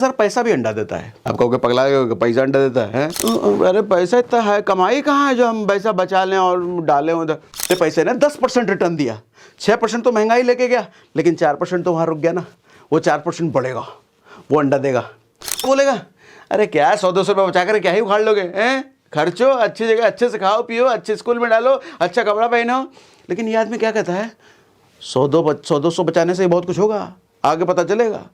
Sir पैसा भी अंडा देता है। आप कहोगे पगला गए, पैसा अंडा देता है? अरे पैसा इतना है, कमाई कहाँ है जो हम पैसा बचा लें और डालें उधर। ये पैसे ने 10% रिटर्न दिया, 6% तो महंगाई लेके गया, लेकिन 4% तो वहाँ रुक गया ना। वो 4% बढ़ेगा, वो अंडा देगा। बोलेगा अरे क्या 100-200 रुपये बचा कर क्या ही उखाड़ लोगे हैं, खर्चो, अच्छी जगह अच्छे से खाओ पियो, अच्छे स्कूल में डालो, अच्छा कपड़ा पहनो। लेकिन ये आदमी क्या कहता है, 100-200 बचाने से बहुत कुछ होगा, आगे पता चलेगा।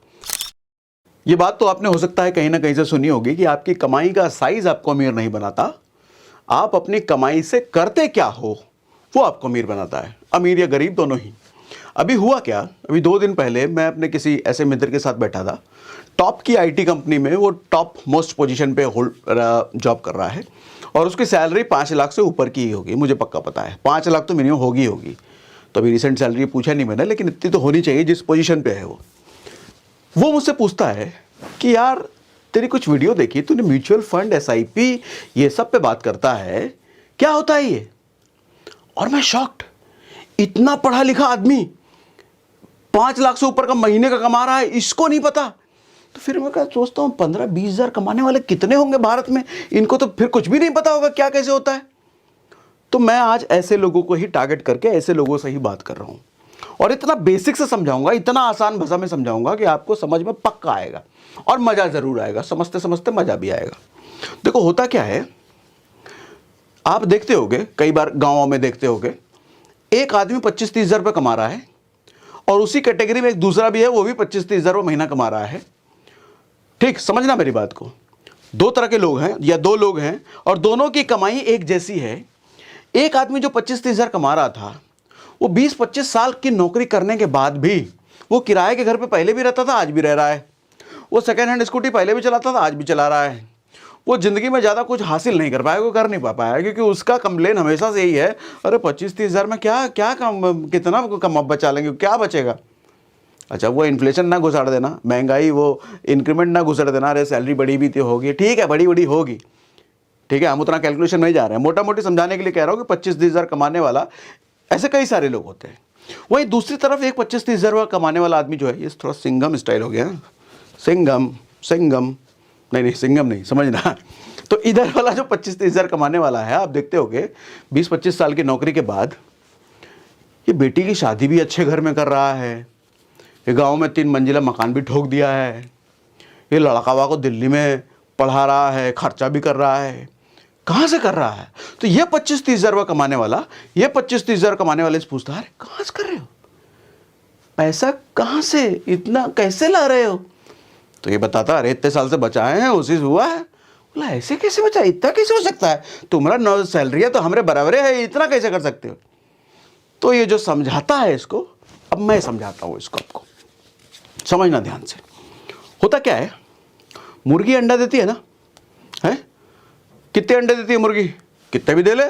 ये बात तो आपने हो सकता है कहीं ना कहीं से सुनी होगी कि आपकी कमाई का साइज आपको अमीर नहीं बनाता, आप अपनी कमाई से करते क्या हो वो आपको अमीर बनाता है, अमीर या गरीब दोनों ही। अभी हुआ क्या, अभी 2 दिन पहले मैं अपने किसी ऐसे मित्र के साथ बैठा था, टॉप की आईटी कंपनी में वो टॉप मोस्ट पोजीशन पे जॉब कर रहा है और उसकी सैलरी 5 लाख से ऊपर की ही होगी, मुझे पक्का पता है 5 लाख तो मिनिमम होगी। तो अभी रिसेंट सैलरी पूछा नहीं मैंने, लेकिन इतनी तो होनी चाहिए जिस पोजीशन पे है वो मुझसे पूछता है कि यार तेरी कुछ वीडियो देखी, तूने म्यूचुअल फंड, एसआईपी ये सब पे बात करता है, क्या होता है ये? और मैं शॉक्ड, इतना पढ़ा लिखा आदमी 5 लाख से ऊपर का महीने का कमा रहा है, इसको नहीं पता? तो फिर मैं सोचता हूँ 15-20 हज़ार कमाने वाले कितने होंगे भारत में, इनको तो फिर कुछ भी नहीं पता होगा क्या कैसे होता है। तो मैं आज ऐसे लोगों को ही टारगेट करके ऐसे लोगों से ही बात कर रहा हूँ और इतना बेसिक से समझाऊंगा, इतना आसान भाषा में समझाऊंगा कि आपको समझ में पक्का आएगा और मज़ा ज़रूर आएगा, समझते समझते मज़ा भी आएगा। देखो होता क्या है, आप देखते होगे कई बार गाँवों में देखते होगे, एक आदमी 25-30 हज़ार रुपये कमा रहा है और उसी कैटेगरी में एक दूसरा भी है, वो भी 25-30 हज़ार रुपये महीना कमा रहा है। ठीक समझना मेरी बात को, 2 तरह के लोग हैं या 2 लोग हैं और दोनों की कमाई एक जैसी है। एक आदमी जो 25-30 हज़ार कमा रहा था, वो 20-25 साल की नौकरी करने के बाद भी वो किराए के घर पे पहले भी रहता था, आज भी रह रहा है। वो सेकेंड हैंड स्कूटी पहले भी चलाता था, आज भी चला रहा है। वो ज़िंदगी में ज़्यादा कुछ हासिल नहीं कर पाया, वो कर नहीं पाया, क्योंकि उसका कंप्लेन हमेशा से यही है, अरे 25-30 हज़ार में क्या क्या कितना कम बचा लेंगे, क्या बचेगा। अच्छा वो इन्फ्लेशन ना घुसाड़ देना, महंगाई वो इंक्रीमेंट ना घुसाड़ देना, अरे सैलरी बढ़ी भी तो होगी, ठीक है बड़ी होगी, ठीक है हम उतना कैलकुलेशन नहीं जा रहे हैं, मोटा मोटी समझाने के लिए कह रहा हूँ कि 25-30 हज़ार कमाने वाला ऐसे कई सारे लोग होते हैं। वहीं दूसरी तरफ एक 25-30 हज़ार कमाने वाला आदमी जो है, ये थोड़ा सिंघम स्टाइल हो गया, सिंघम नहीं सिंघम नहीं, समझना। तो इधर वाला जो 25-30 हज़ार कमाने वाला है, आप देखते होगे 20-25 साल की नौकरी के बाद ये बेटी की शादी भी अच्छे घर में कर रहा है, ये गाँव में 3 मंजिला मकान भी ठोक दिया है, ये लड़कावा को दिल्ली में पढ़ा रहा है, खर्चा भी कर रहा है। कहाँ से कर रहा है? तो ये 25-30 हज़ार रुपये कमाने वाला, ये 25-30 हज़ार कमाने वाले से पूछता है, अरे कहाँ से कर रहे हो, पैसा कहाँ से, इतना कैसे ला रहे हो? तो ये बताता अरे इतने साल से बचाए हैं, उसी से हुआ है। बोला ऐसे कैसे बचा, इतना कैसे हो सकता है, तुम्हारा सैलरी है तो हमारे बराबर है, इतना कैसे कर सकते हो? तो ये जो समझाता है इसको, अब मैं समझाता हूँ इसको, आपको समझना ध्यान से। होता क्या है, मुर्गी अंडा देती है ना, है कितने अंडे देती है मुर्गी, कितने भी दे ले,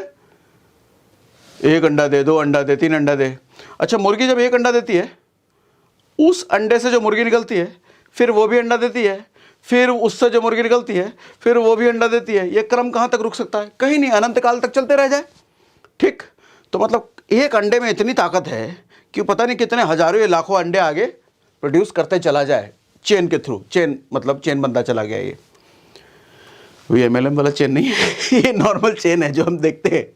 1 अंडा दे, 2 अंडा दे, 3 अंडा दे। अच्छा मुर्गी जब 1 अंडा देती है, उस अंडे से जो मुर्गी निकलती है फिर वो भी अंडा देती है, फिर उससे जो मुर्गी निकलती है फिर वो भी अंडा देती है। ये क्रम कहाँ तक रुक सकता है? कहीं नहीं, अनंत काल तक चलते रह जाए। ठीक, तो मतलब एक अंडे में इतनी ताकत है कि पता नहीं कितने हजारों या लाखों अंडे आगे प्रोड्यूस करते चला जाए, चेन के थ्रू, चेन मतलब चेन बनता चला गया। ये MLM वाला चेन नहीं है, ये नॉर्मल चेन है जो हम देखते हैं।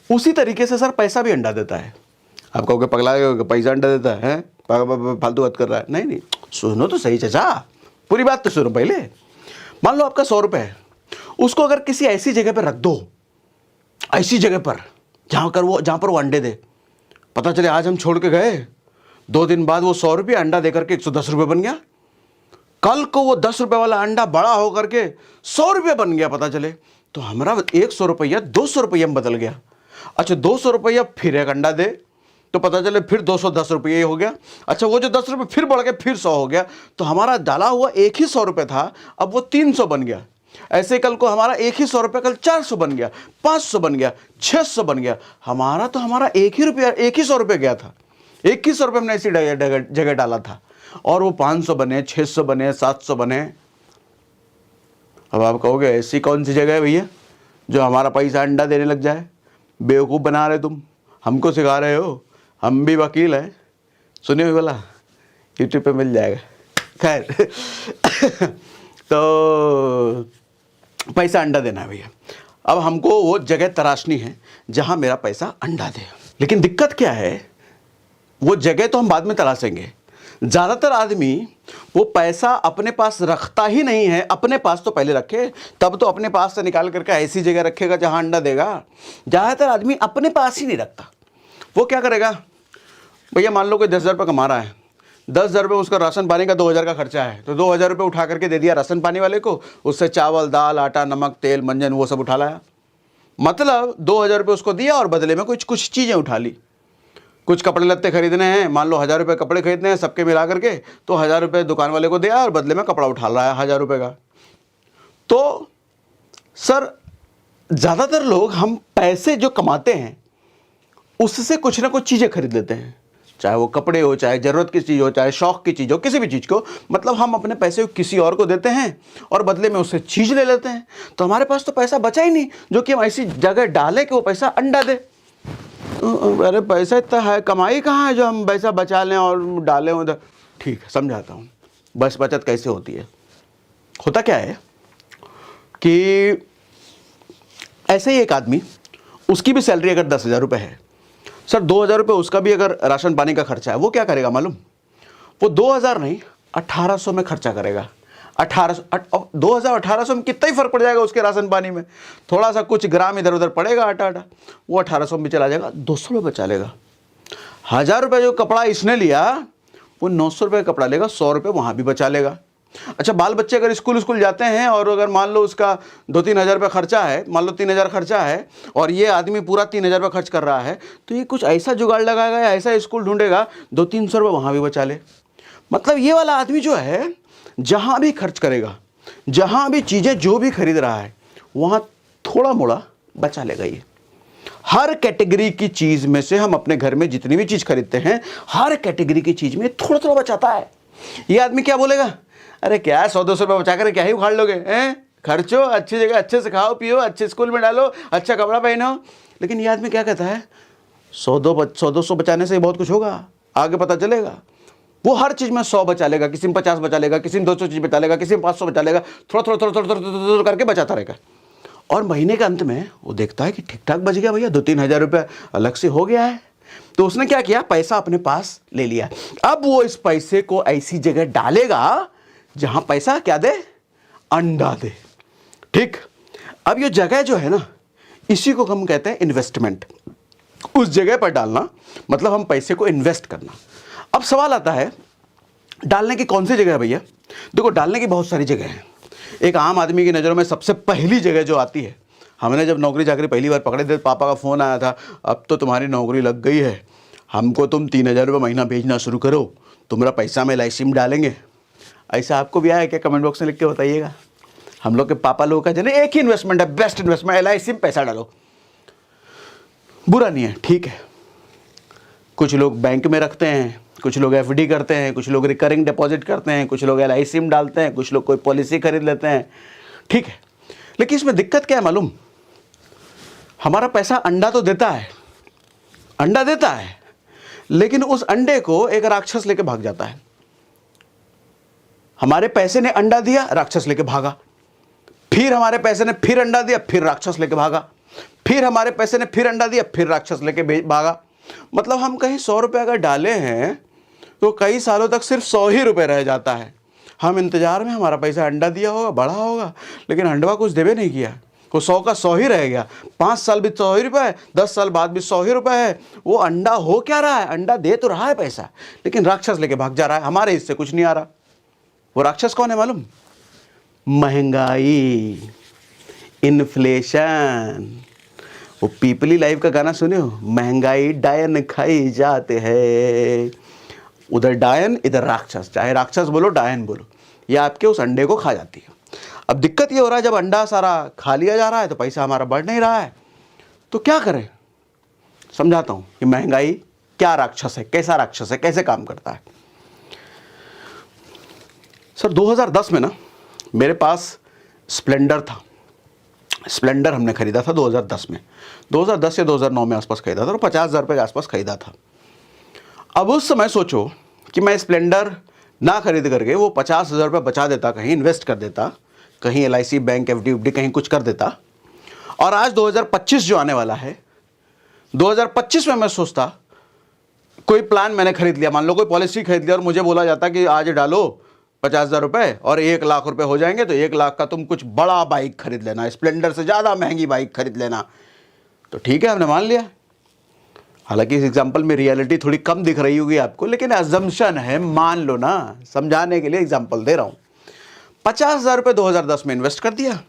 उसी तरीके से सर पैसा भी अंडा देता है। आप कहोगे पगला गए, पैसा अंडा देता है, फालतू बात कर रहा है। नहीं सुनो तो सही चाचा, पूरी बात तो सुनो पहले। मान लो आपका 100 रुपये है, उसको अगर किसी ऐसी जगह पर रख दो, ऐसी जगह पर जहाँ पर वो अंडे दे, पता चले आज हम छोड़ के गए, 2 दिन बाद वो 100 रुपये अंडा दे करके 110 रुपये बन गया, कल को वो 10 रुपये वाला अंडा बड़ा होकर के 100 रुपये बन गया, पता चले तो हमारा 100 रुपया 200 रुपये में बदल गया। अच्छा 200 रुपया फिर एक अंडा दे तो पता चले फिर 210 रुपये हो गया। अच्छा वो जो 10 रुपये फिर बढ़ के फिर 100 हो गया, तो हमारा डाला हुआ एक ही 100 रुपये था, अब वो 300 बन गया। ऐसे कल को हमारा एक ही 100 रुपये कल 400 बन गया, 500 बन गया, 600 बन गया। हमारा एक ही 100 रुपये गया था, एक ही 100 रुपये हमने ऐसी जगह डाला था और वो 500 बने, 600 बने, 700 बने। अब आप कहोगे ऐसी कौन सी जगह है भैया जो हमारा पैसा अंडा देने लग जाए? बेवकूफ़ बना रहे तुम, हमको सिखा रहे हो, हम भी वकील हैं। सुनिए वाला यूट्यूब पे मिल जाएगा। खैर तो पैसा अंडा देना है भैया। अब हमको वो जगह तराशनी है जहां मेरा पैसा अंडा दे। लेकिन दिक्कत क्या है, वो जगह तो हम बाद में तलाशेंगे। ज़्यादातर आदमी वो पैसा अपने पास रखता ही नहीं है, अपने पास तो पहले रखे, तब तो अपने पास से निकाल करके ऐसी जगह रखेगा जहां अंडा देगा। ज़्यादातर आदमी अपने पास ही नहीं रखता। वो क्या करेगा, भैया मान लो कोई 10,000 रुपये कमा रहा है, 10,000 रुपये उसका राशन पानी का 2,000 का खर्चा है, तो 2,000 रुपये उठा करके दे दिया राशन पानी वाले को, उससे चावल दाल आटा नमक तेल मंजन वो सब उठा लाया। मतलब 2,000 रुपये उसको दिया और बदले में कुछ चीज़ें उठा ली। कुछ कपड़े लत्ते खरीदने हैं, मान लो 1,000 रुपये कपड़े खरीदने हैं सबके मिला करके, तो 1,000 रुपये दुकान वाले को दिया और बदले में कपड़ा उठा रहा है 1,000 रुपये का। तो सर ज़्यादातर लोग हम पैसे जो कमाते हैं उससे कुछ ना कुछ चीज़ें खरीद लेते हैं, चाहे वो कपड़े हो, चाहे ज़रूरत की चीज़ हो, चाहे शौक़ की चीज़ हो, किसी भी चीज़ को, मतलब हम अपने पैसे को किसी और को देते हैं और बदले में उससे चीज़ ले लेते हैं। तो हमारे पास तो पैसा बचा ही नहीं जो कि हम ऐसी जगह डालें कि वो पैसा अंडा दे। अरे पैसा इतना है, कमाई कहाँ है जो हम पैसा बचा लें और डालें उधर। ठीक है, समझाता हूँ बस बचत कैसे होती है। होता क्या है कि ऐसे ही एक आदमी, उसकी भी सैलरी अगर 10,000 रुपये है, सर 2,000 रुपये उसका भी अगर राशन पानी का खर्चा है, वो क्या करेगा मालूम, वो 2,000 नहीं 1,800 में खर्चा करेगा। 2,000-1,800 में कितना ही फर्क पड़ जाएगा उसके राशन पानी में, थोड़ा सा कुछ ग्राम इधर उधर पड़ेगा आटा, वो 1,800 में चला जाएगा, 200 रुपये बचा लेगा। 1,000 रुपये जो कपड़ा इसने लिया वो 900 रुपये का कपड़ा लेगा, 100 रुपये वहाँ भी बचा लेगा। अच्छा, बाल बच्चे अगर स्कूल जाते हैं और अगर मान लो उसका 2-3 हज़ार रुपये खर्चा है, मान लो 3,000 खर्चा है और ये आदमी पूरा 3,000 रुपये खर्च कर रहा है, तो ये कुछ ऐसा जुगाड़ लगाएगा या ऐसा स्कूल ढूंढेगा 200-300 रुपये वहाँ भी बचा ले। मतलब ये वाला आदमी जो है जहाँ भी खर्च करेगा, जहाँ भी चीज़ें जो भी खरीद रहा है वहाँ थोड़ा मोड़ा बचा लेगा। ये हर कैटेगरी की चीज़ में से हम अपने घर में जितनी भी चीज़ खरीदते हैं, हर कैटेगरी की चीज़ में थोड़ा थोड़ा बचाता है। ये आदमी क्या बोलेगा, अरे क्या 100-200 रुपये बचा कर क्या ही उखाड़ लोगे, खर्चो, अच्छी जगह अच्छे से खाओ पियो, अच्छे स्कूल में डालो, अच्छा कपड़ा पहनो। लेकिन ये आदमी क्या कहता है, 100-200 बचाने से बहुत कुछ होगा, आगे पता चलेगा। वो हर चीज़ में 100 बचा लेगा, किसी में 50 बचा लेगा, किसी में 200 चीज़ बचा लेगा, किसी में 500 बचा लेगा, थोड़ा करके बचाता रहेगा। और महीने के अंत में वो देखता है कि ठीक ठाक बच गया भैया, 2-3 हज़ार रुपये अलग से हो गया है। तो उसने क्या किया, पैसा अपने पास ले लिया। अब वो इस पैसे को ऐसी जगह डालेगा जहां पैसा क्या दे, अंडा दे। ठीक, अब ये जगह जो है ना, इसी को हम कहते हैं इन्वेस्टमेंट। उस जगह पर डालना मतलब हम पैसे को इन्वेस्ट करना। अब सवाल आता है, डालने की कौन सी जगह है भैया? देखो, डालने की बहुत सारी जगह है। एक आम आदमी की नज़रों में सबसे पहली जगह जो आती है, हमने जब नौकरी चाकरी पहली बार पकड़े थे, पापा का फ़ोन आया था, अब तो तुम्हारी नौकरी लग गई है, हमको तुम 3,000 रुपये महीना भेजना शुरू करो, तुम्हारा पैसा में LIC में डालेंगे। ऐसा आपको भी आया क्या? कमेंट बॉक्स में लिख के बताइएगा। हम लोग के पापा लोगों का जने एक ही इन्वेस्टमेंट है, बेस्ट इन्वेस्टमेंट, LIC में पैसा डालो। बुरा नहीं है, ठीक है। कुछ लोग बैंक में रखते हैं, कुछ लोग FD करते हैं, कुछ लोग रिकरिंग डिपॉजिट करते हैं, कुछ लोग LIC में डालते हैं, कुछ लोग कोई पॉलिसी खरीद लेते हैं, ठीक है। लेकिन इसमें दिक्कत क्या है मालूम, हमारा पैसा अंडा तो देता है, अंडा देता है, लेकिन उस अंडे को एक राक्षस लेके भाग जाता है। हमारे पैसे ने अंडा दिया, राक्षस लेके भागा, फिर हमारे पैसे ने फिर अंडा दिया, फिर राक्षस लेके भागा, फिर हमारे पैसे ने फिर अंडा दिया, फिर राक्षस लेके भागा। मतलब हम कहीं 100 रुपये अगर डाले हैं तो कई सालों तक सिर्फ 100 ही रुपये रह जाता है। हम इंतजार में, हमारा पैसा अंडा दिया होगा, बढ़ा होगा, लेकिन अंडवा कुछ देवे नहीं किया, वो 100 का 100 ही रह गया। 5 साल भी 100 ही रुपये है, 10 साल बाद भी 100 ही रुपये है। वो अंडा हो क्या रहा है, अंडा दे तो रहा है पैसा, लेकिन राक्षस लेके भाग जा रहा है, हमारे हिस्से कुछ नहीं आ रहा। वो राक्षस कौन है मालूम? महंगाई, इन्फ्लेशन। वो पीपली लाइव का गाना सुने हो, महंगाई डायन खाई जाते हैं। उधर डायन, इधर राक्षस, चाहे राक्षस बोलो डायन बोलो, ये आपके उस अंडे को खा जाती है। अब दिक्कत ये हो रहा है, जब अंडा सारा खा लिया जा रहा है तो पैसा हमारा बढ़ नहीं रहा है, तो क्या करें? समझाता हूँ कि महंगाई क्या राक्षस है, कैसा राक्षस है, कैसे काम करता है। सर 2010 में ना मेरे पास स्प्लेंडर था। स्प्लेंडर हमने खरीदा था 2010 में, 2010 या 2009 में आसपास खरीदा था और 50,000 रुपये के आसपास खरीदा था। अब उस समय सोचो कि मैं स्प्लेंडर ना खरीद करके वो 50,000 रुपये बचा देता, कहीं इन्वेस्ट कर देता, कहीं LIC बैंक FD UFD कहीं कुछ कर देता, और आज 2025 जो आने वाला है, 2025 में मैं सोचता कोई प्लान मैंने खरीद लिया, मान लो कोई पॉलिसी खरीद लिया और मुझे बोला जाता कि आज डालो 50,000 रुपये और 1 लाख रुपए हो जाएंगे, तो 1 लाख का तुम कुछ बड़ा बाइक खरीद लेना, स्प्लेंडर से ज़्यादा महंगी बाइक खरीद लेना। तो ठीक है, हमने मान लिया। हालांकि इस एग्जाम्पल में रियलिटी थोड़ी कम दिख रही होगी आपको, लेकिन अजम्पशन है, मान लो ना, समझाने के लिए एग्जाम्पल दे रहा हूँ। 50,000 रुपये 2010 में इन्वेस्ट कर दिया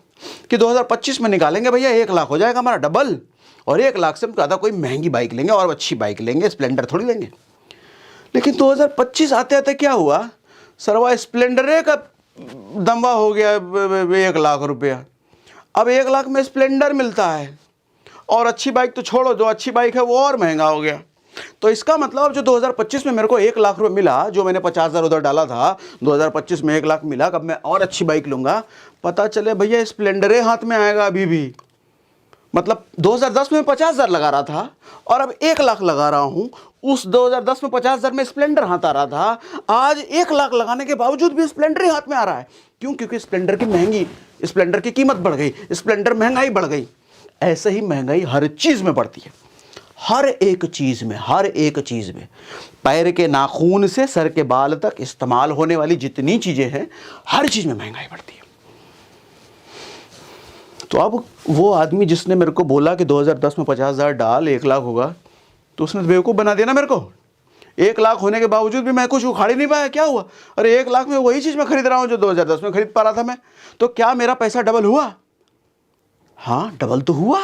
कि 2025 में निकालेंगे भैया 1 लाख हो जाएगा हमारा डबल, और 1 लाख से ज़्यादा कोई महंगी बाइक लेंगे और अच्छी बाइक लेंगे, स्प्लेंडर थोड़ी लेंगे। लेकिन 2025 आते आते क्या हुआ, सरवा स्प्लेंडर का दमवा हो गया 1 लाख रुपया। अब 1 लाख में स्प्लेंडर मिलता है, और अच्छी बाइक तो छोड़ो, जो अच्छी बाइक है वो और महंगा हो गया। तो इसका मतलब जो 2025 में मेरे को 1 लाख रुपए मिला, जो मैंने 50,000 उधर डाला था, 2025 में 1 लाख मिला, कब मैं और अच्छी बाइक लूंगा, पता चले भैया स्प्लेंडर हाथ में आएगा अभी भी। मतलब 2010 में 50,000 लगा रहा था और अब 1 लाख लगा रहा हूं। उस 2010 में 50,000 में स्प्लेंडर हाथ आ रहा था, आज 1 लाख लगाने के बावजूद भी स्प्लेंडर ही हाथ में आ रहा है। क्यों? क्योंकि स्प्लेंडर की कीमत बढ़ गई, स्प्लेंडर महंगाई बढ़ गई। ऐसे ही महंगाई हर चीज में बढ़ती है, हर एक चीज में। पैर के नाखून से सर के बाल तक इस्तेमाल होने वाली जितनी चीजें हैं, हर चीज में महंगाई बढ़ती है। तो अब वो आदमी जिसने मेरे को बोला कि 2010 में 50,000 डाल 1 लाख होगा, तो उसने बेवकूफ़ बना दिया ना मेरे को। 1 लाख होने के बावजूद भी मैं कुछ उखाड़ ही नहीं पाया। क्या हुआ? अरे 1 लाख में वही चीज़ मैं खरीद रहा हूँ जो 2010 में खरीद पा रहा था मैं। तो क्या मेरा पैसा डबल हुआ? हाँ, डबल तो हुआ,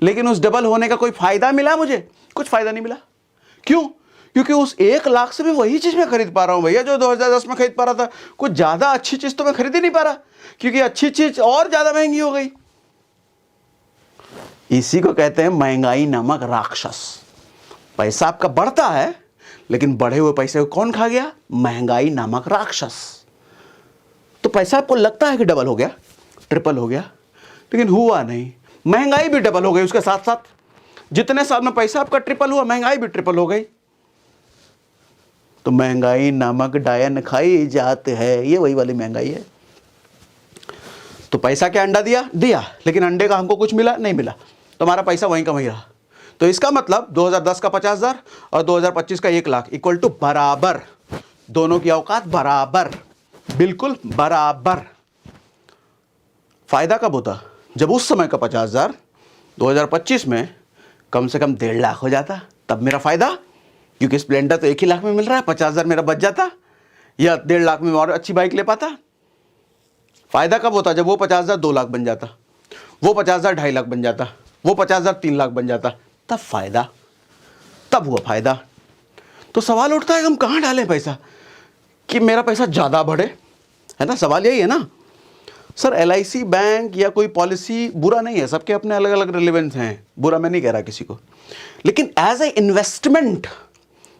लेकिन उस डबल होने का कोई फायदा मिला मुझे? कुछ फायदा नहीं मिला। क्यों? क्योंकि उस 1 लाख से भी वही चीज़ मैं खरीद पा रहा हूँ भैया जो 2010 में खरीद पा रहा था। कुछ ज़्यादा अच्छी चीज़ तो मैं खरीद ही नहीं पा रहा, क्योंकि अच्छी चीज़ और ज़्यादा महंगी हो गई। इसी को कहते हैं महंगाई नामक राक्षस। पैसा आपका बढ़ता है, लेकिन बढ़े हुए पैसे को कौन खा गया? महंगाई नामक राक्षस। तो पैसा आपको लगता है कि डबल हो गया, ट्रिपल हो गया, लेकिन हुआ नहीं। महंगाई भी डबल हो गई उसके साथ साथ। जितने साल में पैसा आपका ट्रिपल हुआ, महंगाई भी ट्रिपल हो गई। तो महंगाई नामक डायन खाई जात है, ये वही वाली महंगाई है। तो पैसा क्या अंडा दिया, लेकिन अंडे का हमको कुछ मिला नहीं मिला, तो हमारा पैसा वहीं का वहीं रहा। तो इसका मतलब 2010 का 50,000 और 2025 का 1 लाख इक्वल टू बराबर। दोनों की औकात बराबर, बिल्कुल बराबर। फायदा कब होता? जब उस समय का 50,000 2025 में कम से कम 1.5 लाख हो जाता, तब मेरा फायदा। क्योंकि स्प्लेंडर तो 1 ही लाख में मिल रहा है, 50,000 मेरा बच जाता, या 1.5 लाख में और अच्छी बाइक ले पाता। फायदा कब होता? जब वो 50,000 2 लाख बन जाता, वो 50,000 2.5 लाख बन जाता, वो 50,000 3 लाख बन जाता, तब फायदा, तब हुआ फायदा। तो सवाल उठता है हम कहाँ डालें पैसा कि मेरा पैसा ज़्यादा बढ़े, है ना? सवाल यही है ना सर। LIC बैंक या कोई पॉलिसी बुरा नहीं है, सबके अपने अलग अलग रिलेवेंस हैं, बुरा मैं नहीं कह रहा किसी को, लेकिन एज ए इन्वेस्टमेंट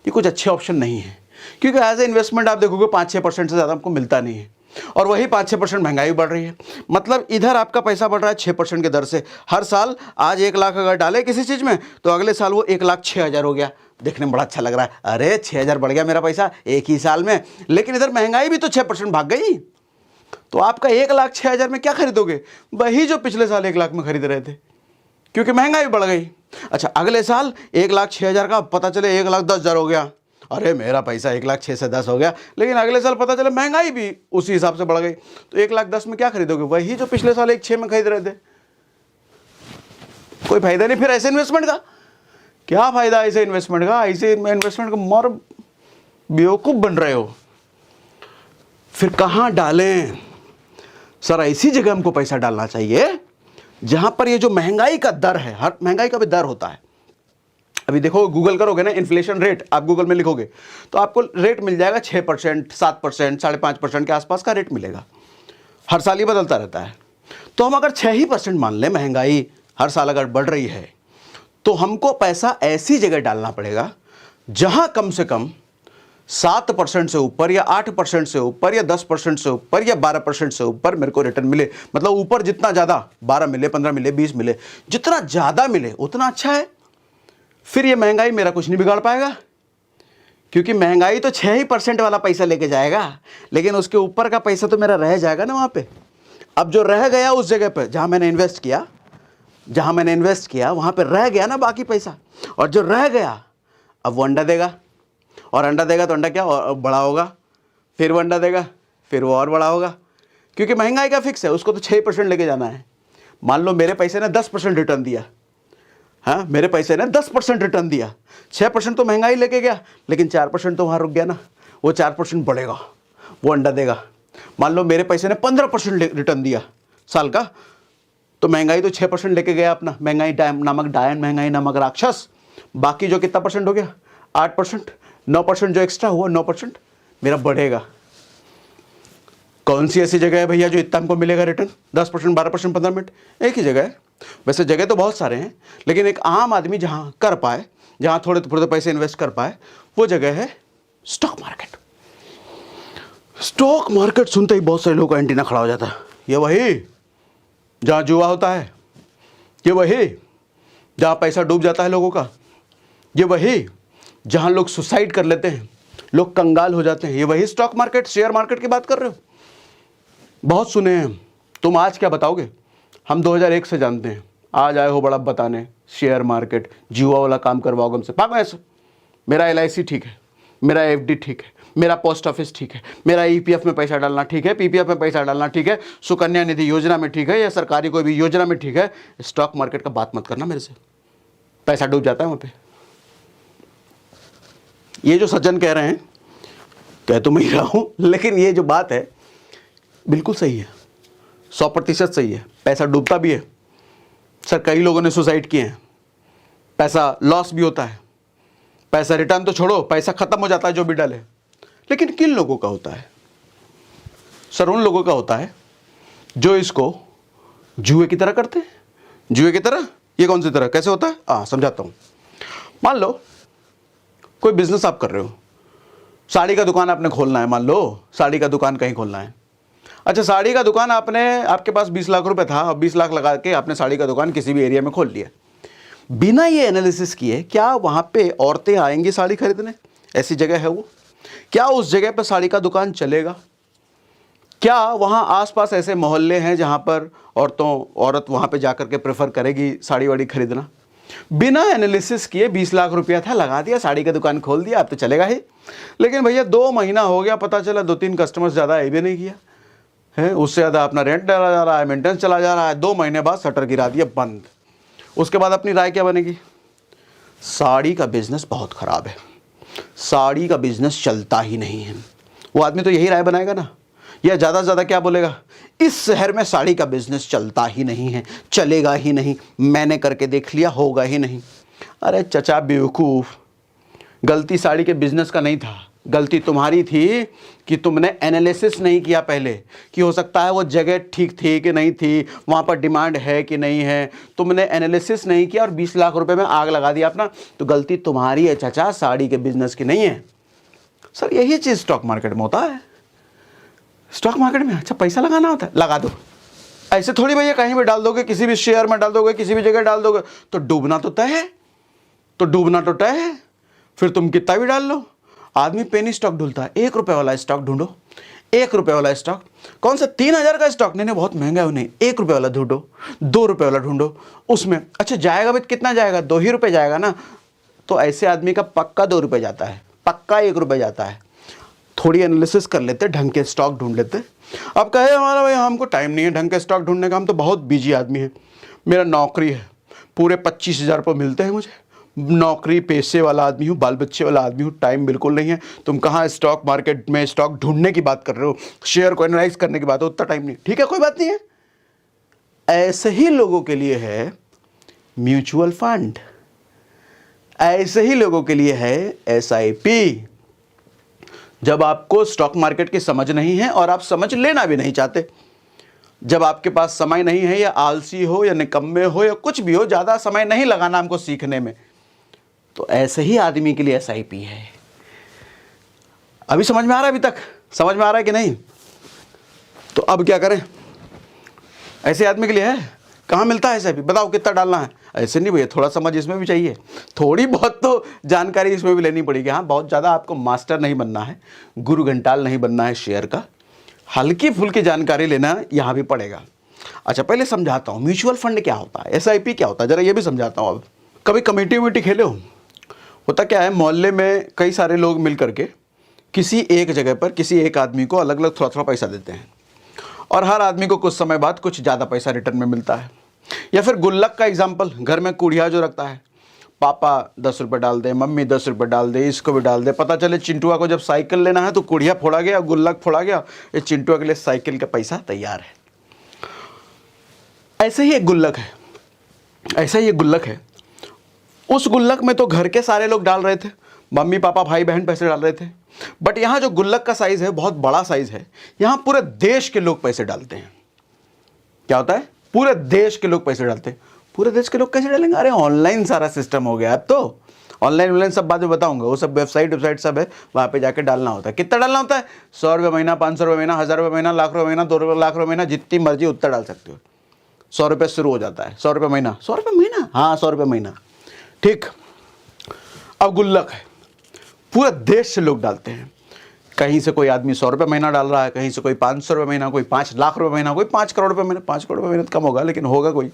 ये कुछ अच्छे ऑप्शन नहीं है। क्योंकि एज ए इन्वेस्टमेंट आप देखोगे 5-6% से ज़्यादा आपको मिलता नहीं है, और वही 5-6% महंगाई बढ़ रही है। मतलब इधर आपका पैसा बढ़ रहा है 6% के दर से हर साल। आज 1 लाख अगर डाले किसी चीज़ में, तो अगले साल वो 1,06,000 हो गया। देखने में बड़ा अच्छा लग रहा है, अरे 6,000 बढ़ गया मेरा पैसा एक ही साल में। लेकिन इधर महंगाई भी तो 6% भाग गई। तो आपका 1,06,000 में क्या खरीदोगे? वही जो पिछले साल 1 लाख में खरीद रहे थे, क्योंकि महंगाई बढ़ गई। अच्छा, अगले साल 1,06,000 का पता चले 1,10,000 हो गया, अरे मेरा पैसा 1,06,000 से 10 हो गया। लेकिन अगले साल पता चले महंगाई भी उसी हिसाब से बढ़ गई, तो 1,10,000 में क्या खरीदोगे? वही जो पिछले साल 1,06,000 में खरीद रहे थे। कोई फायदा नहीं फिर ऐसे इन्वेस्टमेंट का। क्या फायदा ऐसे इन्वेस्टमेंट का? ऐसे इन्वेस्टमेंट का मर बेवकूफ़ बन रहे हो। फिर कहाँ डालें सर? ऐसी जगह हमको पैसा डालना चाहिए जहां पर ये जो महंगाई का दर है, हर महंगाई का भी दर होता है। अभी देखो, गूगल करोगे ना, इन्फ्लेशन रेट आप गूगल में लिखोगे तो आपको रेट मिल जाएगा 6%, 7%, 5.5% के आसपास का रेट मिलेगा। हर साल ही बदलता रहता है। तो हम अगर 6% मान लें, महंगाई हर साल अगर बढ़ रही है, तो हमको पैसा ऐसी जगह डालना पड़ेगा जहां कम से कम 7% से ऊपर, या 8% से ऊपर, या 10% से ऊपर, या 12% से ऊपर मेरे को रिटर्न मिले। मतलब ऊपर जितना ज़्यादा, 12 मिले, 15 मिले, 20 मिले, जितना ज़्यादा मिले उतना अच्छा है। फिर ये महंगाई मेरा कुछ नहीं बिगाड़ पाएगा, क्योंकि महंगाई तो 6% वाला पैसा लेके जाएगा, लेकिन उसके ऊपर का पैसा तो मेरा रह जाएगा ना वहाँ पे। अब जो रह गया उस जगह पे जहाँ मैंने इन्वेस्ट किया वहाँ पे रह गया ना बाकी पैसा, और जो रह गया अब वो अंडा देगा, और अंडा देगा तो अंडा क्या और बड़ा होगा, फिर वो अंडा देगा, फिर वो और बड़ा होगा, क्योंकि महंगाई का फिक्स है, उसको तो 6% लेके जाना है। मान लो मेरे पैसे ने 10% रिटर्न दिया, हाँ मेरे पैसे ने 10% रिटर्न दिया, 6% तो महंगाई लेके गया, लेकिन 4% तो वहाँ रुक गया ना, वो 4% बढ़ेगा, वो अंडा देगा। मान लो मेरे पैसे ने 15% रिटर्न दिया साल का, तो महंगाई तो 6% लेके गया अपना, महंगाई नामक डायन, महंगाई नामक राक्षस। बाकी जो कितना परसेंट हो गया, 8%, 9% जो एक्स्ट्रा हुआ 9% मेरा बढ़ेगा। कौन सी ऐसी जगह है भैया जो इतना हमको मिलेगा रिटर्न, 10%, 12%, 15%? एक ही जगह है। वैसे जगह तो बहुत सारे हैं, लेकिन एक आम आदमी जहाँ कर पाए, जहाँ थोड़े थोड़े पैसे इन्वेस्ट कर पाए, वो जगह है स्टॉक मार्केट। स्टॉक मार्केट सुनते ही बहुत सारे लोगों का एंटीना खड़ा हो जाता है। ये वही जहाँ जुआ होता है, ये वही जहाँ पैसा डूब जाता है लोगों का, ये वही जहाँ लोग सुसाइड कर लेते हैं, लोग कंगाल हो जाते हैं, ये वही स्टॉक मार्केट, शेयर मार्केट की बात कर रहे हो। बहुत सुने हैं, तुम आज क्या बताओगे? हम 2001 से जानते हैं, आज आए हो बड़ा बताने शेयर मार्केट, जुआ वाला काम करवाओगे हमसे, भागो ऐसे। मेरा LIC ठीक है, मेरा FD ठीक है, मेरा पोस्ट ऑफिस ठीक है, मेरा EPF में पैसा डालना ठीक है, PPF में पैसा डालना ठीक है, सुकन्या निधि योजना में ठीक है, या सरकारी कोई भी योजना में ठीक है। स्टॉक मार्केट का बात मत करना मेरे से, पैसा डूब जाता है वहाँ पे। ये जो सज्जन कह रहे हैं, कह तो मैं ही रहा हूँ, लेकिन ये जो बात है बिल्कुल सही है, 100% सही है। पैसा डूबता भी है सर, कई लोगों ने सुसाइड किए हैं, पैसा लॉस भी होता है, पैसा रिटर्न तो छोड़ो, पैसा खत्म हो जाता है जो भी डाले। लेकिन किन लोगों का होता है सर? उन लोगों का होता है जो इसको जुए की तरह करते हैं। जुए की तरह? ये कौन सी तरह, कैसे होता है? समझाता हूँ। मान लो कोई बिजनेस आप कर रहे हो, साड़ी का दुकान आपने खोलना है, मान लो साड़ी का दुकान कहीं खोलना है। अच्छा, साड़ी का दुकान आपके पास 20 लाख रुपए था, अब 20 लाख लगा के आपने साड़ी का दुकान किसी भी एरिया में खोल लिया, बिना ये एनालिसिस किए क्या वहाँ पे औरतें आएंगी साड़ी खरीदने? ऐसी जगह है वो? क्या उस जगह पर साड़ी का दुकान चलेगा? क्या वहाँ आसपास ऐसे मोहल्ले हैं जहाँ पर औरत वहाँ पे जाकर के प्रेफर करेगी साड़ी वाड़ी खरीदना? बिना एनालिसिस किए 20 लाख रुपया था, लगा दिया, साड़ी का दुकान खोल दिया, अब तो चलेगा ही। लेकिन भैया 2 महीना हो गया, पता चला 2-3 कस्टमर्स ज़्यादा आए भी नहीं किया है, उससे ज़्यादा अपना रेंट डाला जा रहा है, मेंटेनेंस चला जा रहा है, 2 महीने बाद शटर गिरा दिया बंद। उसके बाद अपनी राय क्या बनेगी? साड़ी का बिजनेस बहुत ख़राब है, साड़ी का बिजनेस चलता ही नहीं है। वो आदमी तो यही राय बनाएगा ना, या ज़्यादा से ज़्यादा क्या बोलेगा? इस शहर में साड़ी का बिजनेस चलता ही नहीं है, चलेगा ही नहीं, मैंने करके देख लिया, होगा ही नहीं। अरे चचा बेवकूफ़, गलती साड़ी के बिजनेस का नहीं था, गलती तुम्हारी थी कि तुमने एनालिसिस नहीं किया पहले कि हो सकता है वो जगह ठीक थी कि नहीं थी, वहाँ पर डिमांड है कि नहीं है। तुमने एनालिसिस नहीं किया और 20 लाख रुपए में आग लगा दिया अपना, तो गलती तुम्हारी है चाचा, साड़ी के बिजनेस की नहीं है। सर यही चीज़ स्टॉक मार्केट में होता है। स्टॉक मार्केट में अच्छा पैसा लगाना होता है, लगा दो। ऐसे थोड़ी भैया कहीं भी डाल दोगे, किसी भी शेयर में डाल दोगे, किसी भी जगह डाल दोगे तो डूबना तो तय है, तो डूबना तो तय है। फिर तुम कितना भी डाल लो, आदमी पेनी स्टॉक ढूंढता है। 1 रुपये वाला स्टॉक ढूंढो, 1 रुपये वाला स्टॉक। कौन सा 3000 का स्टॉक? नहीं बहुत महंगा है, नहीं 1 रुपये वाला ढूंढो, 2 रुपये वाला ढूंढो। उसमें अच्छा जाएगा भी कितना जाएगा? 2 ही रुपये जाएगा ना। तो ऐसे आदमी का पक्का 2 रुपये जाता है, पक्का 1 रुपये जाता है। थोड़ी एनालिसिस कर लेते, ढंग के स्टॉक ढूंढ लेते। अब कहे हमारा भाई हमको टाइम नहीं है ढंग के स्टॉक ढूंढने का, हम तो बहुत बिजी आदमी हैं, मेरा नौकरी है, पूरे 25,000 रुपये मिलते हैं मुझे, नौकरी पैसे वाला आदमी हूँ, बाल बच्चे वाला आदमी हूँ, टाइम बिल्कुल नहीं है। तुम कहाँ स्टॉक मार्केट में स्टॉक ढूंढने की बात कर रहे हो, शेयर को एनालाइज करने की बात है, उतना टाइम नहीं। ठीक है, कोई बात नहीं है। ऐसे ही लोगों के लिए है म्यूचुअल फंड, ऐसे ही लोगों के लिए है SIP। जब आपको स्टॉक मार्केट की समझ नहीं है और आप समझ लेना भी नहीं चाहते, जब आपके पास समय नहीं है, या आलसी हो या निकम्मे हो या कुछ भी हो, ज़्यादा समय नहीं लगाना हमको सीखने में, तो ऐसे ही आदमी के लिए SIP है। अभी समझ में आ रहा है? अभी तक समझ में आ रहा है कि नहीं? तो अब क्या करें? ऐसे आदमी के लिए है। कहाँ मिलता है SIP? बताओ कितना डालना है? ऐसे नहीं भैया, थोड़ा समझ इसमें भी चाहिए, थोड़ी बहुत तो जानकारी इसमें भी लेनी पड़ेगी। हाँ, बहुत ज़्यादा आपको मास्टर नहीं बनना है, गुरु घंटाल नहीं बनना है शेयर का, हल्की फुल्की जानकारी लेना यहाँ भी पड़ेगा। अच्छा, पहले समझाता हूँ म्यूचुअल फंड क्या होता है, SIP क्या होता है, ज़रा ये भी समझाता हूँ। अब कभी कमेटी वमेटी खेले हो? होता क्या है, मोहल्ले में कई सारे लोग मिल करके किसी एक जगह पर किसी एक आदमी को अलग अलग थोड़ा थोड़ा पैसा देते हैं, और हर आदमी को कुछ समय बाद कुछ ज़्यादा पैसा रिटर्न में मिलता है। या फिर गुल्लक का एग्जाम्पल, घर में कुड़िया जो रखता है, पापा 10 रुपये डाल दे, मम्मी 10 रुपये डाल दे, इसको भी डाल दे, पता चले चिंटुआ को जब साइकिल लेना है तो कुड़िया फोड़ा गया, गुल्लक फोड़ा गया, ये चिंटुआ के लिए साइकिल का पैसा तैयार है। ऐसे ही एक गुल्लक है, ऐसा ही एक गुल्लक है। उस गुल्लक में तो घर के सारे लोग डाल रहे थे, मम्मी पापा भाई बहन पैसे डाल रहे थे, बट यहाँ जो गुल्लक का साइज है बहुत बड़ा साइज है, यहाँ पूरे देश के लोग पैसे डालते हैं। क्या होता है? पूरे देश के लोग पैसे डालते हैं। पूरे देश के लोग कैसे डालेंगे? अरे ऑनलाइन सारा सिस्टम हो गया, अब तो ऑनलाइन सब बाद में बताऊंगा, वो सब वेबसाइट सब है, वहाँ पे जाके डालना होता है। कितना डालना होता है? 100 रुपये महीना, 500 रुपये महीना, 1000 रुपये महीना, लाख रुपये महीना, 2 लाख रुपये महीना, जितनी मर्जी उतना डाल सकते हो। 100 रुपये शुरू हो जाता है, 100 रुपये महीना, 100 रुपये महीना, हाँ 100 रुपये महीना, ठीक। अब गुल्लक है, पूरे देश से लोग डालते हैं। कहीं से कोई आदमी 100 रुपये महीना डाल रहा है, कहीं से कोई 500 रुपये महीना, कोई 5 लाख रुपये महीना, कोई 5 करोड़ रुपये महीना। 5 करोड़ रुपये महीना तो कम होगा, लेकिन होगा कोई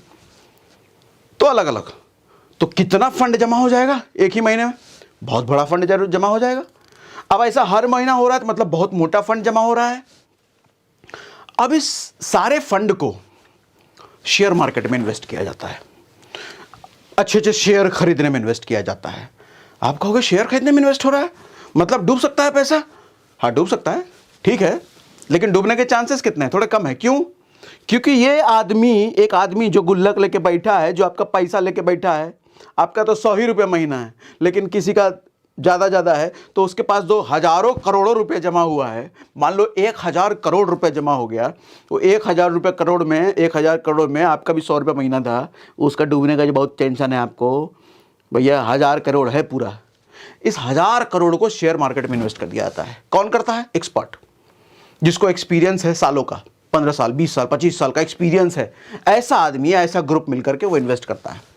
तो अलग अलग। तो कितना फंड जमा हो जाएगा एक ही महीने में? बहुत बड़ा फंड जमा हो जाएगा। अब ऐसा हर महीना हो रहा है तो मतलब बहुत मोटा फंड जमा हो रहा है। अब इस सारे फंड को शेयर मार्केट में इन्वेस्ट किया जाता है, अच्छे अच्छे शेयर खरीदने में इन्वेस्ट किया जाता है। आप कहोगे शेयर खरीदने में इन्वेस्ट हो रहा है मतलब डूब सकता है पैसा? हाँ डूब सकता है, ठीक है, लेकिन डूबने के चांसेस कितने हैं? थोड़े कम है। क्यों? क्योंकि ये आदमी, एक आदमी जो गुल्लक लेके बैठा है, जो आपका पैसा लेके बैठा है, आपका तो 100 ही रुपये महीना है, लेकिन किसी का ज़्यादा है तो उसके पास 2 हज़ारों करोड़ों रुपए जमा हुआ है। मान लो 1000 करोड़ रुपए जमा हो गया, तो 1000 रुपये करोड़ में, 1000 करोड़ में आपका भी 100 रुपये महीना था, उसका डूबने का जो बहुत टेंशन है आपको, भैया 1000 करोड़ है पूरा। इस 1000 करोड़ को शेयर मार्केट में इन्वेस्ट कर दिया जाता है। कौन करता है? एक्सपर्ट, जिसको एक्सपीरियंस है सालों का, 15 साल 20 साल 25 साल का एक्सपीरियंस है। ऐसा आदमी, ऐसा ग्रुप मिलकर के वो इन्वेस्ट करता है।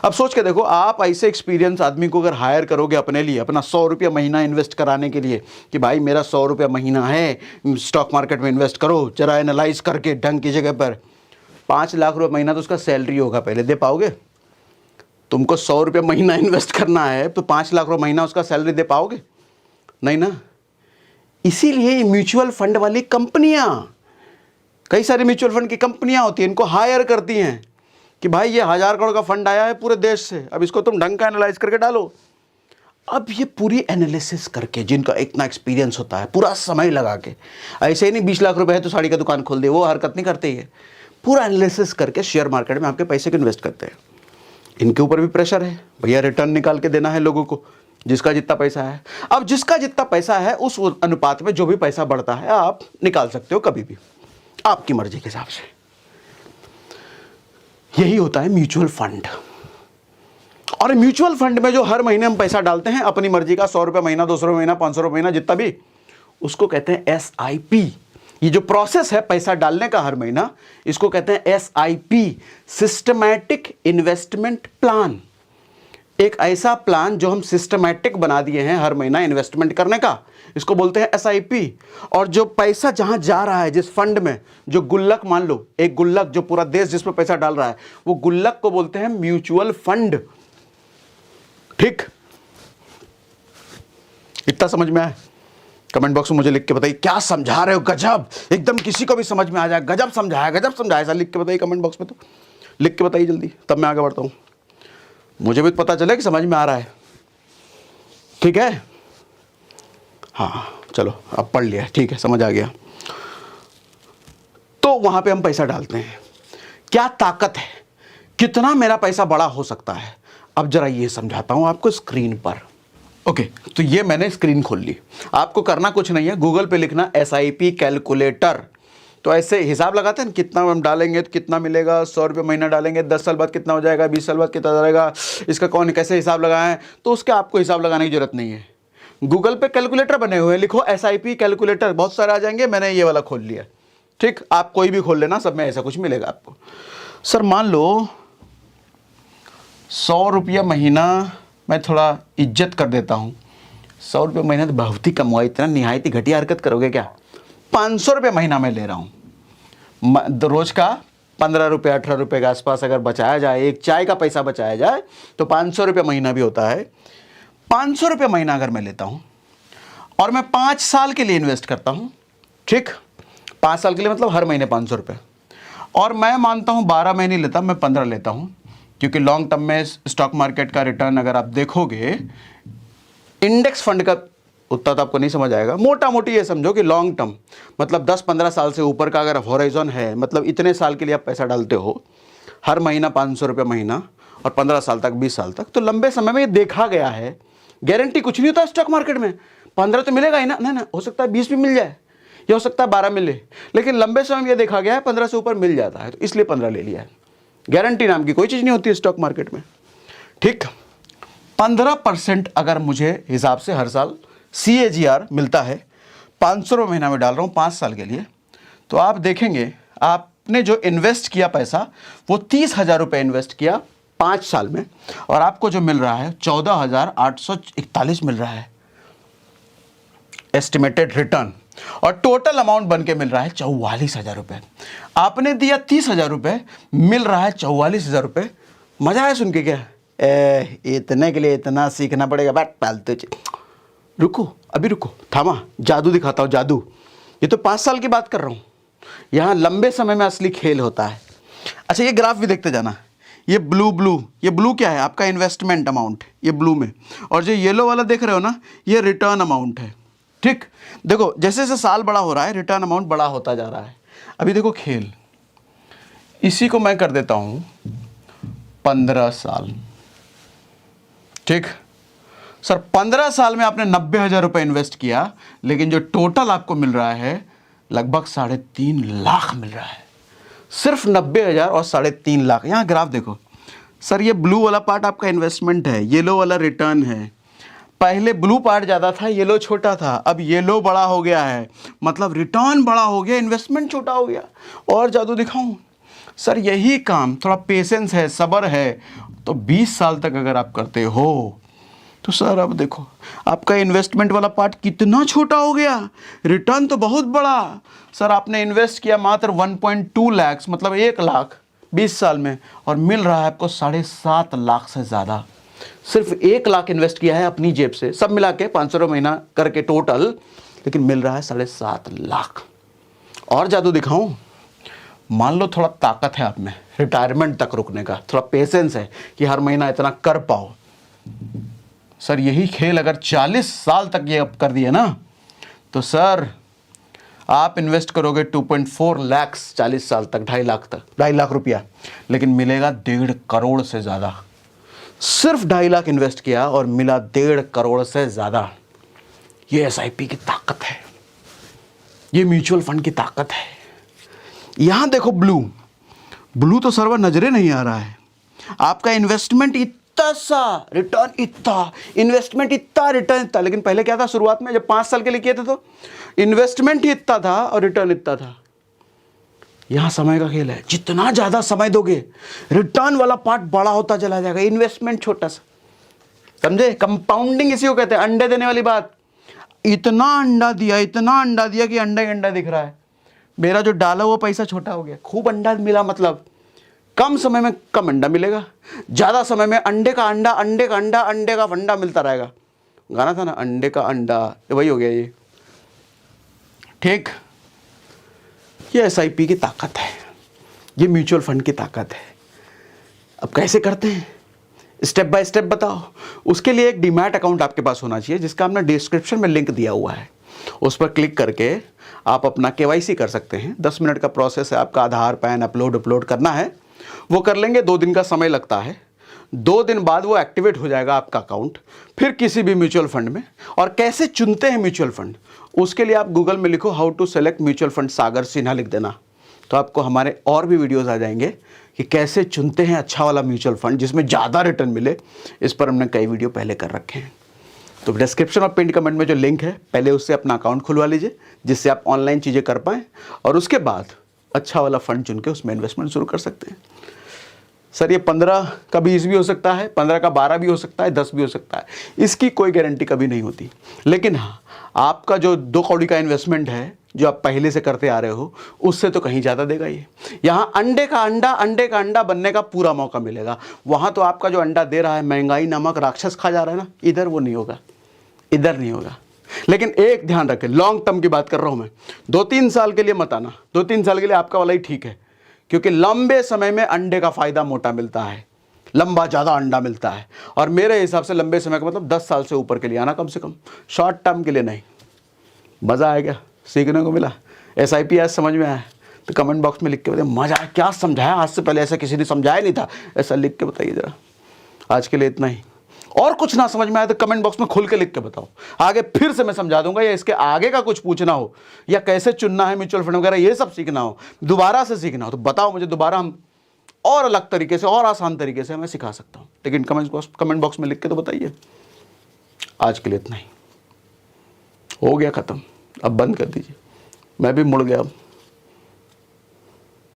अब सोच के देखो, आप ऐसे एक्सपीरियंस आदमी को अगर हायर करोगे अपने लिए, अपना 100 रुपया महीना इन्वेस्ट कराने के लिए, कि भाई मेरा 100 रुपया महीना है, स्टॉक मार्केट में इन्वेस्ट करो, जरा एनालाइज करके ढंग की जगह पर। 5 लाख रुपये महीना तो उसका सैलरी होगा, पहले दे पाओगे? तुमको 100 रुपये महीना इन्वेस्ट करना है तो 5 लाख रुपये महीना उसका सैलरी दे पाओगे? नहीं ना। इसीलिए म्यूचुअल फंड वाली कंपनियां, कई सारी म्यूचुअल फंड की कंपनियां होती हैं, इनको हायर करती हैं कि भाई ये 1000 करोड़ का फंड आया है पूरे देश से, अब इसको तुम ढंग का एनालाइज करके डालो। अब ये पूरी एनालिसिस करके, जिनका इतना एक्सपीरियंस होता है, पूरा समय लगा के, ऐसे ही नहीं 20 लाख रुपए है तो साड़ी का दुकान खोल दे, वो हरकत नहीं करते ये। पूरा एनालिसिस करके शेयर मार्केट में आपके पैसे को इन्वेस्ट करते हैं। इनके ऊपर भी प्रेशर है, भैया रिटर्न निकाल के देना है लोगों को, जिसका जितना पैसा है। अब जिसका जितना पैसा है उस अनुपात में जो भी पैसा बढ़ता है आप निकाल सकते हो कभी भी, आपकी मर्जी के हिसाब से। यही होता है म्यूचुअल फंड। और म्यूचुअल फंड में जो हर महीने हम पैसा डालते हैं अपनी मर्जी का, 100 रुपये महीना, 200 रुपये महीना, 500 रुपये महीना, जितना भी, उसको कहते हैं SIP। ये जो प्रोसेस है पैसा डालने का हर महीना, इसको कहते हैं SIP, सिस्टमैटिक इन्वेस्टमेंट प्लान। एक ऐसा प्लान जो हम सिस्टमैटिक बना दिए हैं हर महीना इन्वेस्टमेंट करने का, इसको बोलते हैं SIP। और जो पैसा जहां जा रहा है, जिस फंड में, जो गुल्लक, मान लो एक गुल्लक जो पूरा देश जिसमें पैसा डाल रहा है, वो गुल्लक को बोलते हैं म्यूचुअल फंड। ठीक, इतना समझ में आया? कमेंट बॉक्स में मुझे लिख के बताइए क्या समझा रहे हो। गजब, एकदम किसी को भी समझ में आ जाए, गजब समझाया, गजब समझाया, ऐसा लिख के बताइए कमेंट बॉक्स में। तो लिख के बताइए जल्दी, तब मैं आगे बढ़ता हूं, मुझे भी पता चले कि समझ में आ रहा है। ठीक है, हाँ चलो अब पढ़ लिया, ठीक है, समझ आ गया। तो वहां पे हम पैसा डालते हैं, क्या ताकत है, कितना मेरा पैसा बड़ा हो सकता है। अब जरा ये समझाता हूं आपको स्क्रीन पर। ओके, तो ये मैंने स्क्रीन खोल ली। आपको करना कुछ नहीं है, गूगल पे लिखना SIP कैलकुलेटर। तो ऐसे हिसाब लगाते हैं, कितना हम डालेंगे तो कितना मिलेगा, 100 रुपये महीना डालेंगे, 10 साल बाद कितना हो जाएगा, 20 साल बाद कितना जाएगा, इसका कौन कैसे हिसाब लगाएं। तो उसके आपको हिसाब लगाने की जरूरत नहीं है। गूगल पे कैलकुलेटर बने हुए हैं, लिखो SIP कैलकुलेटर, बहुत सारे आ जाएंगे। मैंने ये वाला खोल लिया, ठीक, आप कोई भी खोल लेना, सब में ऐसा कुछ मिलेगा आपको। सर मान लो 100 रुपया महीना मैं थोड़ा इज्जत कर देता हूँ। 100 रुपये महीना तो बहुत ही कम हुआ, इतना निहायत ही घटिया हरकत करोगे क्या। 500 रुपये महीना मैं ले रहा हूँ। रोज़ का 15 रुपये 18 रुपये के आसपास अगर बचाया जाए, एक चाय का पैसा बचाया जाए तो 500 रुपये महीना भी होता है। 500 रुपये महीना अगर मैं लेता हूँ और मैं 5 साल के लिए इन्वेस्ट करता हूँ, ठीक, 5 साल के लिए मतलब हर महीने 500 रुपये, और मैं मानता हूँ 12 महीने लेता, मैं 15 लेता हूँ, क्योंकि लॉन्ग टर्म में स्टॉक मार्केट का रिटर्न अगर आप देखोगे, इंडेक्स फंड का उतना तो आपको नहीं समझ आएगा। मोटा मोटी ये समझो कि लॉन्ग टर्म मतलब 10-15 साल से ऊपर का अगर हॉराइजन है, मतलब इतने साल के लिए आप पैसा डालते हो, हर महीना 500 रुपये महीना और 15 साल तक 20 साल तक, तो लंबे समय में ये देखा गया है, गारंटी कुछ नहीं होता स्टॉक मार्केट में। 15 तो मिलेगा ही ना, ना हो सकता है 20 भी मिल जाए, या हो सकता है 12 मिले, लेकिन लंबे समय में ये देखा गया है 15 से ऊपर मिल जाता है, तो इसलिए 15 ले लिया है। गारंटी नाम की कोई चीज़ नहीं होती है स्टॉक मार्केट में, ठीक। 15% अगर मुझे हिसाब से हर साल CAGR मिलता है, 500 रुपये महीना में डाल रहा हूँ 5 साल के लिए, तो आप देखेंगे आपने जो इन्वेस्ट किया पैसा वो 30,000 रुपये इन्वेस्ट किया 5 साल में, और आपको जो मिल रहा है 14,841 मिल रहा है एस्टिमेटेड रिटर्न, और टोटल अमाउंट बन के मिल रहा है 44,000 रुपये। आपने दिया 30,000 रुपये, मिल रहा है 44,000 रुपये। मजा आया सुन के क्या? इतने के लिए इतना सीखना पड़ेगा, बैठ पालते। रुको, अभी रुको, थामा, जादू दिखाता हूँ, जादू। ये तो 5 साल की बात कर रहा हूँ, यहाँ लंबे समय में असली खेल होता है। अच्छा, ये ग्राफ भी देखते जाना। ये ब्लू, ये ब्लू क्या है? आपका इन्वेस्टमेंट अमाउंट, ये ब्लू में, और जो येलो वाला देख रहे हो ना, ये रिटर्न अमाउंट है, ठीक। देखो जैसे जैसे साल बड़ा हो रहा है रिटर्न अमाउंट बड़ा होता जा रहा है। अभी देखो खेल, इसी को मैं कर देता हूँ 15 साल, ठीक। सर 15 साल में आपने 90,000 रुपये इन्वेस्ट किया, लेकिन जो टोटल आपको मिल रहा है लगभग 3.5 लाख मिल रहा है। सिर्फ 90,000 और 3.5 लाख। यहाँ ग्राफ देखो सर, ये ब्लू वाला पार्ट आपका इन्वेस्टमेंट है, येलो वाला रिटर्न है। पहले ब्लू पार्ट ज़्यादा था, येलो छोटा था, अब येलो बड़ा हो गया है, मतलब रिटर्न बड़ा हो गया, इन्वेस्टमेंट छोटा हो गया। और जादू दिखाऊं सर, यही काम, थोड़ा पेशेंस है, सब्र है, तो 20 साल तक अगर आप करते हो तो सर अब देखो आपका इन्वेस्टमेंट वाला पार्ट कितना छोटा हो गया, रिटर्न तो बहुत बड़ा। सर आपने इन्वेस्ट किया मात्र 1.2 लाख, मतलब 1 लाख 20 साल में, और मिल रहा है आपको 7.5 लाख से ज़्यादा। सिर्फ 1 लाख इन्वेस्ट किया है अपनी जेब से, सब मिला के 500 रुपये महीना करके टोटल, लेकिन मिल रहा है 7.5 लाख। और जादू दिखाऊं, मान लो थोड़ा ताकत है आप में रिटायरमेंट तक रुकने का, थोड़ा पेशेंस है कि हर महीना इतना कर पाओ। सर यही खेल अगर 40 साल तक ये कर दिए ना, तो सर आप इन्वेस्ट करोगे 2.4 लाख 40 साल तक, 2.5 लाख तक, 2.5 लाख रुपया, लेकिन मिलेगा 1.5 करोड़ से ज़्यादा। सिर्फ 2.5 लाख इन्वेस्ट किया और मिला 1.5 करोड़ से ज़्यादा। ये SIP की ताकत है, ये म्यूचुअल फंड की ताकत है। यहां देखो ब्लू तो सर्वर नजरे नहीं आ रहा है। आपका इन्वेस्टमेंट इतना सा, रिटर्न इतना, इन्वेस्टमेंट इतना, रिटर्न इतना। लेकिन पहले क्या था, शुरुआत में जब 5 साल के लिए किए थे तो इन्वेस्टमेंट ही इतना था और रिटर्न इतना था। यहां समय का खेल है, जितना ज्यादा समय दोगे रिटर्न वाला पार्ट बड़ा होता चला जाएगा, इन्वेस्टमेंट छोटा सा। समझे? कंपाउंडिंग इसी को कहते हैं, अंडे देने वाली बात। इतना अंडा दिया, इतना अंडा दिया कि अंडा ही अंडा दिख रहा है। मेरा जो डाला हुआ पैसा छोटा हो गया, खूब अंडा मिला, मतलब कम समय में कम अंडा मिलेगा, ज्यादा समय में अंडे का अंडा, अंडे का अंडा, अंडे का फंडा मिलता रहेगा। गाना था ना, अंडे का अंडा, वही हो गया ये, ठीक। ये SIP की ताकत है, ये म्यूचुअल फंड की ताकत है। अब कैसे करते हैं, स्टेप बाय स्टेप बताओ। उसके लिए एक डीमैट अकाउंट आपके पास होना चाहिए, जिसका हमने डिस्क्रिप्शन में लिंक दिया हुआ है। उस पर क्लिक करके आप अपना KYC कर सकते हैं। 10 मिनट का प्रोसेस है, आपका आधार पैन अपलोड करना है, वो कर लेंगे। 2 दिन का समय लगता है। 2 दिन बाद वो एक्टिवेट हो जाएगा आपका अकाउंट, फिर किसी भी म्यूचुअल फंड में। और कैसे चुनते हैं म्यूचुअल फंड, उसके लिए आप गूगल में लिखो how to select mutual fund, Sagar Sinha लिख देना, तो आपको हमारे और भी वीडियोस आ जाएंगे कि कैसे चुनते हैं अच्छा वाला म्यूचुअल फंड जिसमें ज़्यादा रिटर्न मिले। इस पर हमने कई वीडियो पहले कर रखे हैं। तो डिस्क्रिप्शन और पिन कमेंट में जो लिंक है, पहले उससे अपना अकाउंट खुलवा लीजिए, जिससे आप ऑनलाइन चीज़ें कर पाएँ, और उसके बाद अच्छा वाला फंड चुन के उसमें इन्वेस्टमेंट शुरू कर सकते हैं। सर ये 15 का 20 भी हो सकता है, 15 का 12 भी हो सकता है, 10 भी हो सकता है, इसकी कोई गारंटी कभी नहीं होती। लेकिन हाँ, आपका जो 2 कौड़ी का इन्वेस्टमेंट है जो आप पहले से करते आ रहे हो, उससे तो कहीं ज़्यादा देगा ये। यहाँ अंडे का अंडा बनने का पूरा मौका मिलेगा। वहाँ तो आपका जो अंडा दे रहा है महंगाई नामक राक्षस खा जा रहा है ना, इधर वो नहीं होगा, इधर नहीं होगा। लेकिन एक ध्यान रखें, लॉन्ग टर्म की बात कर रहा हूँ मैं, 2-3 साल के लिए मत आना, 2-3 साल के लिए आपका वाला ही ठीक है, क्योंकि लंबे समय में अंडे का फायदा मोटा मिलता है, लंबा ज़्यादा अंडा मिलता है। और मेरे हिसाब से लंबे समय का मतलब 10 साल से ऊपर के लिए आना कम से कम, शॉर्ट टर्म के लिए नहीं। मज़ा आया क्या, सीखने को मिला? SIP आज समझ में आया तो कमेंट बॉक्स में लिख के बताइए मज़ा आया, क्या समझाया, आज से पहले ऐसा किसी ने समझाया नहीं था, ऐसा लिख के बताइए ज़रा। आज के लिए इतना ही। और कुछ ना समझ में आए तो कमेंट बॉक्स में खुल के लिख के बताओ, आगे फिर से मैं समझा दूंगा, या इसके आगे का कुछ पूछना हो, या कैसे चुनना है म्यूचुअल फंड वगैरह ये सब सीखना हो, दोबारा से सीखना हो तो बताओ मुझे, दोबारा हम और अलग तरीके से और आसान तरीके से मैं सिखा सकता हूँ। लेकिन कमेंट बॉक्स में लिख के तो बताइए। आज के लिए इतना ही, हो गया ख़त्म, अब बंद कर दीजिए, मैं भी मुड़ गया अब।